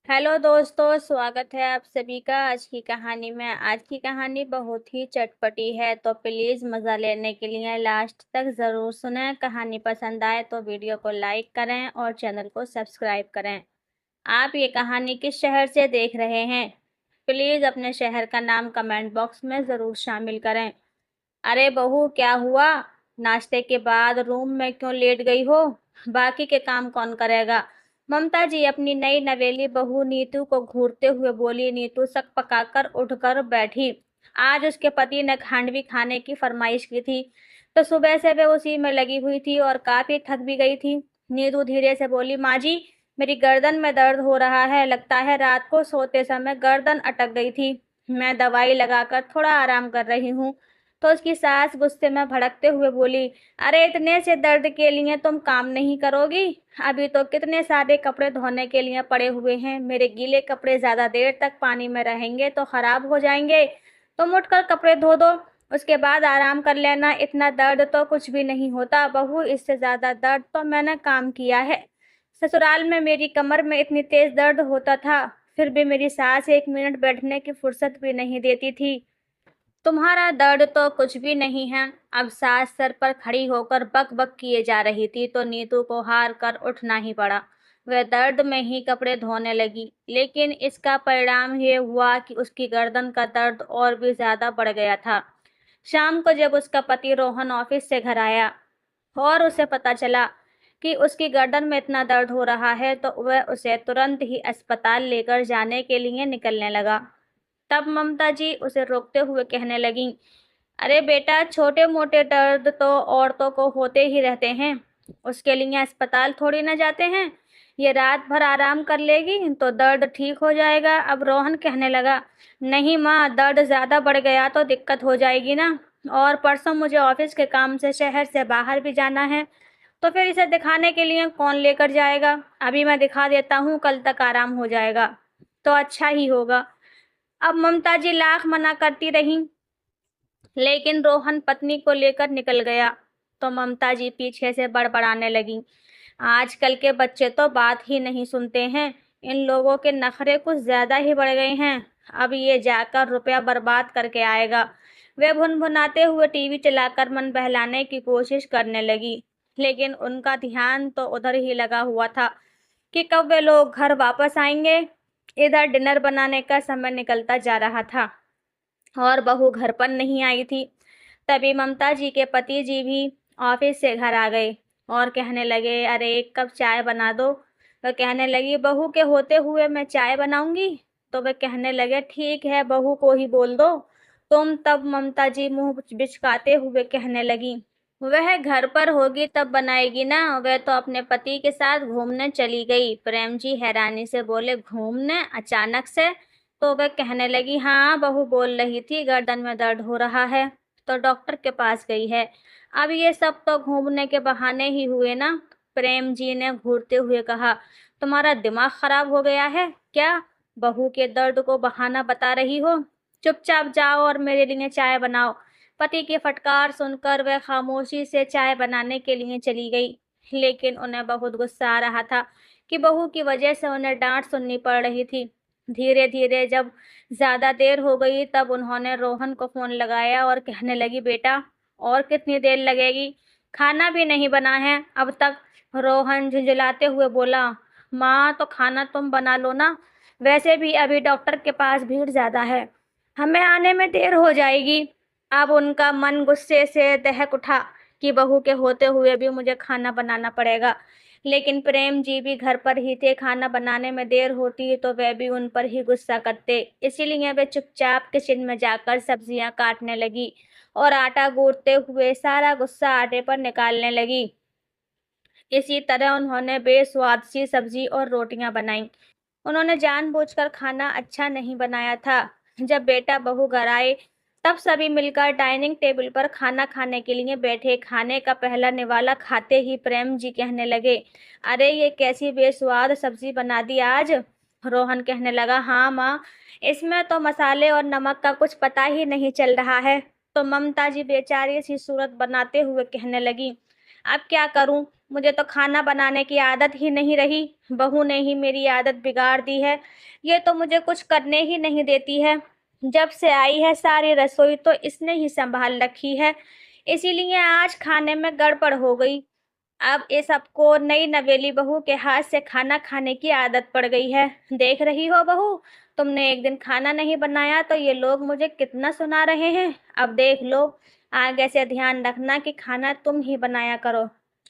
Hello दोस्तों, स्वागत है आप सभी का आज की कहानी में। आज की कहानी बहुत ही चटपटी है, तो प्लीज़ मज़ा लेने के लिए लास्ट तक ज़रूर सुनें। कहानी पसंद आए तो वीडियो को लाइक करें और चैनल को सब्सक्राइब करें। आप ये कहानी किस शहर से देख रहे हैं? प्लीज़ अपने शहर का नाम कमेंट बॉक्स में ज़रूर शामिल करें। अरे बहू, क्या हुआ? नाश्ते के बाद रूम में क्यों लेट गई हो? बाकी के काम कौन करेगा? ममता जी अपनी नई नवेली बहू नीतू को घूरते हुए बोली। नीतू सक पकाकर उठकर बैठी। आज उसके पति ने खांडवी खाने की फरमाइश की थी, तो सुबह से वे उसी में लगी हुई थी और काफी थक भी गई थी। नीतू धीरे से बोली, माँ जी, मेरी गर्दन में दर्द हो रहा है। लगता है रात को सोते समय गर्दन अटक गई थी। मैं दवाई लगाकर थोड़ा आराम कर रही हूँ। तो उसकी सास गुस्से में भड़कते हुए बोली, अरे इतने से दर्द के लिए तुम काम नहीं करोगी? अभी तो कितने सारे कपड़े धोने के लिए पड़े हुए हैं। मेरे गीले कपड़े ज्यादा देर तक पानी में रहेंगे तो खराब हो जाएंगे। तुम उठकर कपड़े धो दो, उसके बाद आराम कर लेना। इतना दर्द तो कुछ भी नहीं होता बहू, इससे ज्यादा दर्द तो मैंने काम किया है। ससुराल में मेरी कमर में इतनी तेज दर्द होता था, फिर भी मेरी सास 1 मिनट बैठने की फुर्सत भी नहीं देती थी। तुम्हारा दर्द तो कुछ भी नहीं है। अब सास सर पर खड़ी होकर बक बक किए जा रही थी, तो नीतू को हार कर उठना ही पड़ा। वह दर्द में ही कपड़े धोने लगी, लेकिन इसका परिणाम ये हुआ कि उसकी गर्दन का दर्द और भी ज्यादा बढ़ गया था। शाम को जब उसका पति रोहन ऑफिस से घर आया और उसे पता चला कि उसकी गर्दन में इतना दर्द हो रहा है, तो वह उसे तुरंत ही अस्पताल लेकर जाने के लिए निकलने लगा। तब ममता जी उसे रोकते हुए कहने लगीं, अरे बेटा, छोटे मोटे दर्द तो औरतों को होते ही रहते हैं, उसके लिए अस्पताल थोड़ी ना जाते हैं। ये रात भर आराम कर लेगी तो दर्द ठीक हो जाएगा। अब रोहन कहने लगा, नहीं माँ, दर्द ज्यादा बढ़ गया तो दिक्कत हो जाएगी ना। और परसों मुझे ऑफिस के काम से शहर से बाहर भी जाना है, तो फिर इसे दिखाने के लिए कौन लेकर जाएगा? अभी मैं दिखा देता हूँ, कल तक आराम हो जाएगा तो अच्छा ही होगा। अब ममता जी लाख मना करती रहीं, लेकिन रोहन पत्नी को लेकर निकल गया। तो ममता जी पीछे से बड़बड़ाने लगीं, आजकल के बच्चे तो बात ही नहीं सुनते हैं। इन लोगों के नखरे कुछ ज्यादा ही बढ़ गए हैं। अब ये जाकर रुपया बर्बाद करके आएगा। वे भुनभुनाते हुए टीवी चलाकर मन बहलाने की कोशिश करने लगी, लेकिन उनका ध्यान तो उधर ही लगा हुआ था कि कब वे लोग घर वापस आएंगे। इधर डिनर बनाने का समय निकलता जा रहा था और बहू घर पर नहीं आई थी। तभी ममता जी के पति जी भी ऑफिस से घर आ गए और कहने लगे, अरे एक कप चाय बना दो। वह कहने लगी, बहू के होते हुए मैं चाय बनाऊंगी? तो वह कहने लगे, ठीक है, बहू को ही बोल दो तुम। तब ममता जी मुंह बिचकाते हुए कहने लगी, वह घर पर होगी तब बनाएगी ना, वह तो अपने पति के साथ घूमने चली गई। प्रेम जी हैरानी से बोले, घूमने अचानक से? तो वह कहने लगी, हाँ, बहू बोल रही थी गर्दन में दर्द हो रहा है तो डॉक्टर के पास गई है। अब ये सब तो घूमने के बहाने ही हुए ना। प्रेम जी ने घूरते हुए कहा, तुम्हारा दिमाग खराब हो गया है क्या? बहू के दर्द को बहाना बता रही हो? चुपचाप जाओ और मेरे लिए चाय बनाओ। पति की फटकार सुनकर वह खामोशी से चाय बनाने के लिए चली गई, लेकिन उन्हें बहुत गुस्सा आ रहा था कि बहू की वजह से उन्हें डांट सुननी पड़ रही थी। धीरे धीरे जब ज्यादा देर हो गई, तब उन्होंने रोहन को फोन लगाया और कहने लगी, बेटा, और कितनी देर लगेगी? खाना भी नहीं बना है अब तक। रोहन झुंझुलाते हुए बोला, माँ, तो खाना तुम बना लो ना। वैसे भी अभी डॉक्टर के पास भीड़ ज्यादा है, हमें आने में देर हो जाएगी। अब उनका मन गुस्से से दहक उठा कि बहू के होते हुए भी मुझे खाना बनाना पड़ेगा। लेकिन प्रेम जी भी घर पर ही थे, खाना बनाने में देर होती तो वह भी उन पर ही गुस्सा करते। इसीलिए वे चुपचाप किचन में जाकर सब्जियां काटने लगी और आटा गूंथते हुए सारा गुस्सा आटे पर निकालने लगी। इसी तरह उन्होंने बेस्वाद सी सब्जी और रोटियां बनाई। उन्होंने जानबूझकर खाना अच्छा नहीं बनाया था। जब बेटा बहू घर आए, तब सभी मिलकर डाइनिंग टेबल पर खाना खाने के लिए बैठे। खाने का पहला निवाला खाते ही प्रेम जी कहने लगे, अरे ये कैसी बेस्वाद सब्जी बना दी आज? रोहन कहने लगा, हाँ माँ, इसमें तो मसाले और नमक का कुछ पता ही नहीं चल रहा है। तो ममता जी बेचारी सी सूरत बनाते हुए कहने लगी, अब क्या करूं? मुझे तो खाना बनाने की आदत ही नहीं रही, बहू ने ही मेरी आदत बिगाड़ दी है। ये तो मुझे कुछ करने ही नहीं देती है। जब से आई है सारी रसोई तो इसने ही संभाल रखी है, इसीलिए आज खाने में गड़बड़ हो गई। अब ये सबको नई नवेली बहू के हाथ से खाना खाने की आदत पड़ गई है। देख रही हो बहू, तुमने एक दिन खाना नहीं बनाया तो ये लोग मुझे कितना सुना रहे हैं। अब देख लो, आगे से ध्यान रखना कि खाना तुम ही बनाया करो।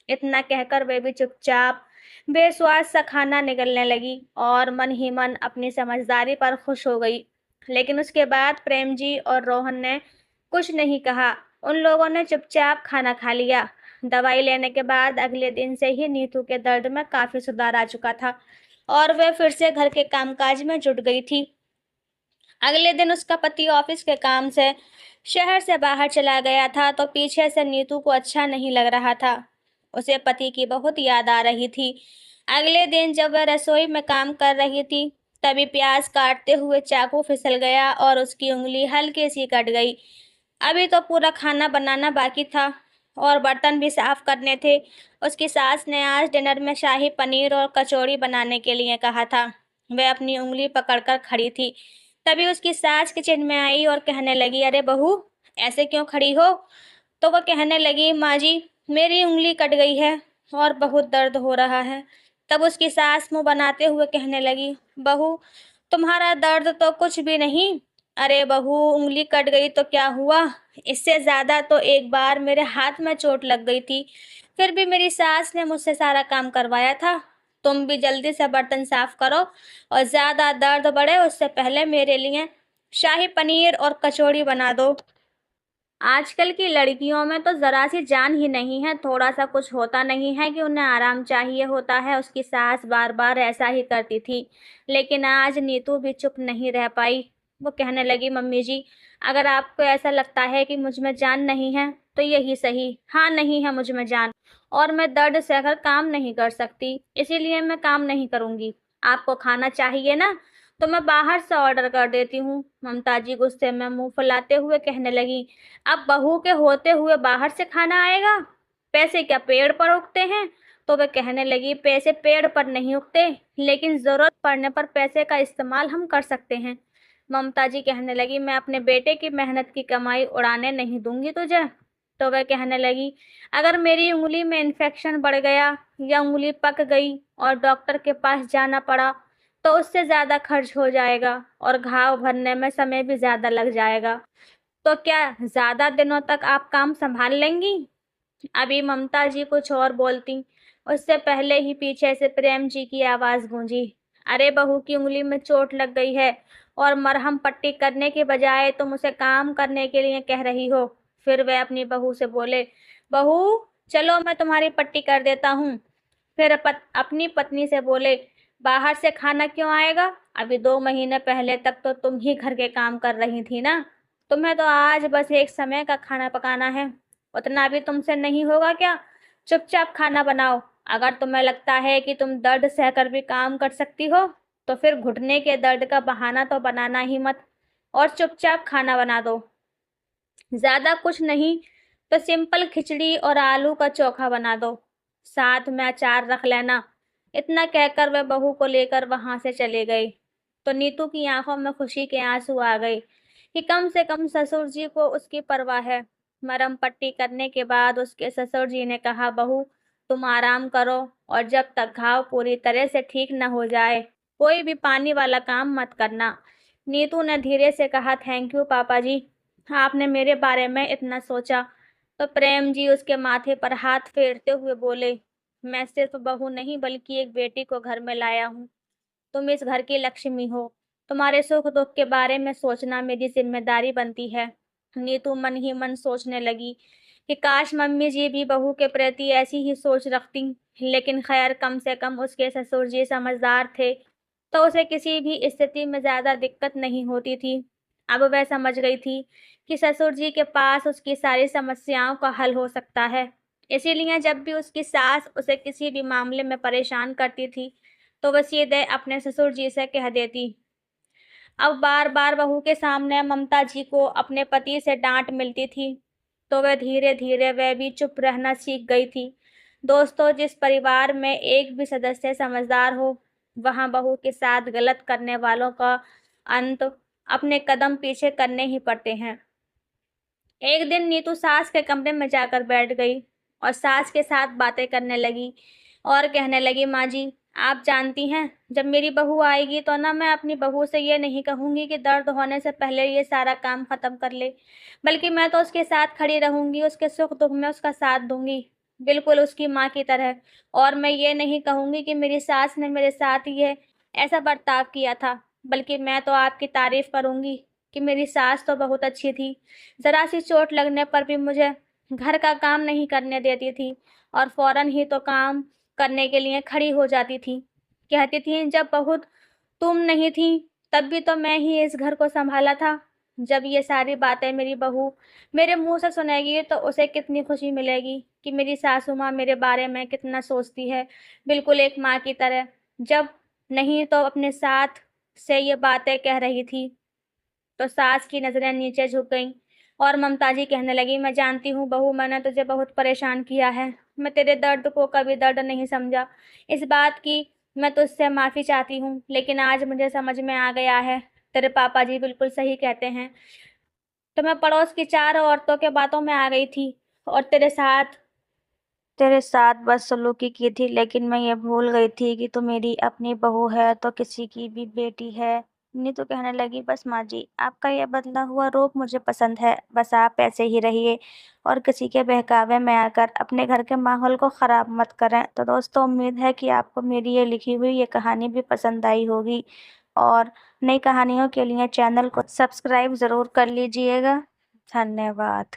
इतना कहकर वे भी चुपचाप बेस्वाद सा खाना निगलने लगी और मन ही मन अपनी समझदारी पर खुश हो गई। लेकिन उसके बाद प्रेम जी और रोहन ने कुछ नहीं कहा। उन लोगों ने चुपचाप खाना खा लिया। दवाई लेने के बाद अगले दिन से ही नीतू के दर्द में काफी सुधार आ चुका था और वह फिर से घर के कामकाज में जुट गई थी। अगले दिन उसका पति ऑफिस के काम से शहर से बाहर चला गया था तो पीछे से नीतू को अच्छा नहीं लग रहा था। उसे पति की बहुत याद आ रही थी। अगले दिन जब वह रसोई में काम कर रही थी, तभी प्याज काटते हुए चाकू फिसल गया और उसकी उंगली हल्की सी कट गई। अभी तो पूरा खाना बनाना बाकी था और बर्तन भी साफ करने थे। उसकी सास ने आज डिनर में शाही पनीर और कचौड़ी बनाने के लिए कहा था। वह अपनी उंगली पकड़कर खड़ी थी। तभी उसकी सास किचन में आई और कहने लगी, अरे बहू, ऐसे क्यों खड़ी हो? तो वह कहने लगी, माँ जी, मेरी उंगली कट गई है और बहुत दर्द हो रहा है। तब उसकी सास मुंह बनाते हुए कहने लगी, बहू, तुम्हारा दर्द तो कुछ भी नहीं। अरे बहू, उंगली कट गई तो क्या हुआ? इससे ज्यादा तो एक बार मेरे हाथ में चोट लग गई थी, फिर भी मेरी सास ने मुझसे सारा काम करवाया था। तुम भी जल्दी से बर्तन साफ करो और ज्यादा दर्द बढ़े उससे पहले मेरे लिए शाही पनीर और कचौड़ी बना दो। आजकल की लड़कियों में तो जरा सी जान ही नहीं है, थोड़ा सा कुछ होता नहीं है कि उन्हें आराम चाहिए होता है। उसकी सास बार बार ऐसा ही करती थी, लेकिन आज नीतू भी चुप नहीं रह पाई। वो कहने लगी, मम्मी जी, अगर आपको ऐसा लगता है कि मुझ में जान नहीं है तो यही सही। हाँ, नहीं है मुझ में जान और मैं दर्द सहकर काम नहीं कर सकती, इसीलिए मैं काम नहीं करूंगी। आपको खाना चाहिए ना, तो मैं बाहर से ऑर्डर कर देती हूँ। ममता जी गुस्से में मुंह फुलाते हुए कहने लगी, अब बहू के होते हुए बाहर से खाना आएगा? पैसे क्या पेड़ पर उगते हैं? तो वह कहने लगी, पैसे पेड़ पर नहीं उगते, लेकिन जरूरत पड़ने पर पैसे का इस्तेमाल हम कर सकते हैं। ममता जी कहने लगी, मैं अपने बेटे की मेहनत की कमाई उड़ाने नहीं दूंगी तुझे। तो वह कहने लगी, अगर मेरी उंगली में इन्फेक्शन बढ़ गया या उंगली पक गई और डॉक्टर के पास जाना पड़ा तो उससे ज्यादा खर्च हो जाएगा और घाव भरने में समय भी ज्यादा लग जाएगा। तो क्या ज्यादा दिनों तक आप काम संभाल लेंगी? अभी ममता जी कुछ और बोलती, उससे पहले ही पीछे से प्रेम जी की आवाज गूंजी, अरे बहू की उंगली में चोट लग गई है और मरहम पट्टी करने के बजाय तुम उसे काम करने के लिए कह रही हो। फिर वह अपनी बहू से बोले, बहू, चलो मैं तुम्हारी पट्टी कर देता हूँ। फिर अपनी पत्नी से बोले, बाहर से खाना क्यों आएगा? अभी 2 महीने पहले तक तो तुम ही घर के काम कर रही थी ना। तुम्हें तो आज बस एक समय का खाना पकाना है, उतना भी तुमसे नहीं होगा क्या? चुपचाप खाना बनाओ। अगर तुम्हें लगता है कि तुम दर्द सहकर भी काम कर सकती हो तो फिर घुटने के दर्द का बहाना तो बनाना ही मत और चुपचाप खाना बना दो। ज्यादा कुछ नहीं तो सिंपल खिचड़ी और आलू का चोखा बना दो, साथ में अचार रख लेना। इतना कहकर वह बहू को लेकर वहां से चले गए। तो नीतू की आंखों में खुशी के आंसू आ गए कि कम से कम ससुर जी को उसकी परवाह है। मरहम पट्टी करने के बाद उसके ससुर जी ने कहा, बहू, तुम आराम करो और जब तक घाव पूरी तरह से ठीक न हो जाए कोई भी पानी वाला काम मत करना। नीतू ने धीरे से कहा, थैंक यू पापा जी, आपने मेरे बारे में इतना सोचा। तो प्रेम जी उसके माथे पर हाथ फेरते हुए बोले, मैं सिर्फ बहू नहीं बल्कि एक बेटी को घर में लाया हूँ। तुम इस घर की लक्ष्मी हो, तुम्हारे सुख दुख के बारे में सोचना मेरी जिम्मेदारी बनती है। नीतू मन ही मन सोचने लगी कि काश मम्मी जी भी बहू के प्रति ऐसी ही सोच रखती। लेकिन खैर, कम से कम उसके ससुर जी समझदार थे तो उसे किसी भी स्थिति में ज्यादा दिक्कत नहीं होती थी। अब वह समझ गई थी कि ससुर जी के पास उसकी सारी समस्याओं का हल हो सकता है। इसीलिए जब भी उसकी सास उसे किसी भी मामले में परेशान करती थी तो वह सीधे अपने ससुर जी से कह देती। अब बार बार बहू के सामने ममता जी को अपने पति से डांट मिलती थी तो वह धीरे धीरे वह भी चुप रहना सीख गई थी। दोस्तों, जिस परिवार में एक भी सदस्य समझदार हो, वहाँ बहू के साथ गलत करने वालों का अंत अपने कदम पीछे करने ही पड़ते हैं। एक दिन नीतू सास के कमरे में जाकर बैठ गई और सास के साथ बातें करने लगी और कहने लगी, माँ जी, आप जानती हैं, जब मेरी बहू आएगी तो ना मैं अपनी बहू से ये नहीं कहूंगी कि दर्द होने से पहले ये सारा काम खत्म कर ले, बल्कि मैं तो उसके साथ खड़ी रहूंगी, उसके सुख दुख में उसका साथ दूंगी, बिल्कुल उसकी माँ की तरह। और मैं ये नहीं कहूंगी कि मेरी सास ने मेरे साथ ये ऐसा बर्ताव किया था, बल्कि मैं तो आपकी तारीफ करूंगी कि मेरी सास तो बहुत अच्छी थी। ज़रा-सी चोट लगने पर भी मुझे घर का काम नहीं करने देती थी और फ़ौरन ही तो काम करने के लिए खड़ी हो जाती थी। कहती थी, जब बहू तुम नहीं थी, तब भी तो मैं ही इस घर को सँभाला था। जब ये सारी बातें मेरी बहू मेरे मुँह से सुनेगी तो उसे कितनी खुशी मिलेगी कि मेरी सासू माँ मेरे बारे में कितना सोचती है, बिल्कुल एक माँ की तरह। जब नहीं तो अपने साथ से ये बातें कह रही थी, तो सास की नज़रें नीचे झुक गईं और ममता जी कहने लगी, मैं जानती हूँ बहू, मैंने तुझे बहुत परेशान किया है। मैं तेरे दर्द को कभी दर्द नहीं समझा। इस बात की मैं तुझसे माफ़ी चाहती हूँ, लेकिन आज मुझे समझ में आ गया है, तेरे पापा जी बिल्कुल सही कहते हैं। तो मैं पड़ोस की 4 औरतों के बातों में आ गई थी और तेरे साथ बदसलूकी की थी, लेकिन मैं ये भूल गई थी कि तू मेरी अपनी बहू है तो किसी की भी बेटी है। नीतू कहने लगी, बस माँ जी, आपका यह बदला हुआ रूप मुझे पसंद है, बस आप ऐसे ही रहिए और किसी के बहकावे में आकर अपने घर के माहौल को ख़राब मत करें। तो दोस्तों, उम्मीद है कि आपको मेरी ये लिखी हुई ये कहानी भी पसंद आई होगी और नई कहानियों के लिए चैनल को सब्सक्राइब ज़रूर कर लीजिएगा। धन्यवाद।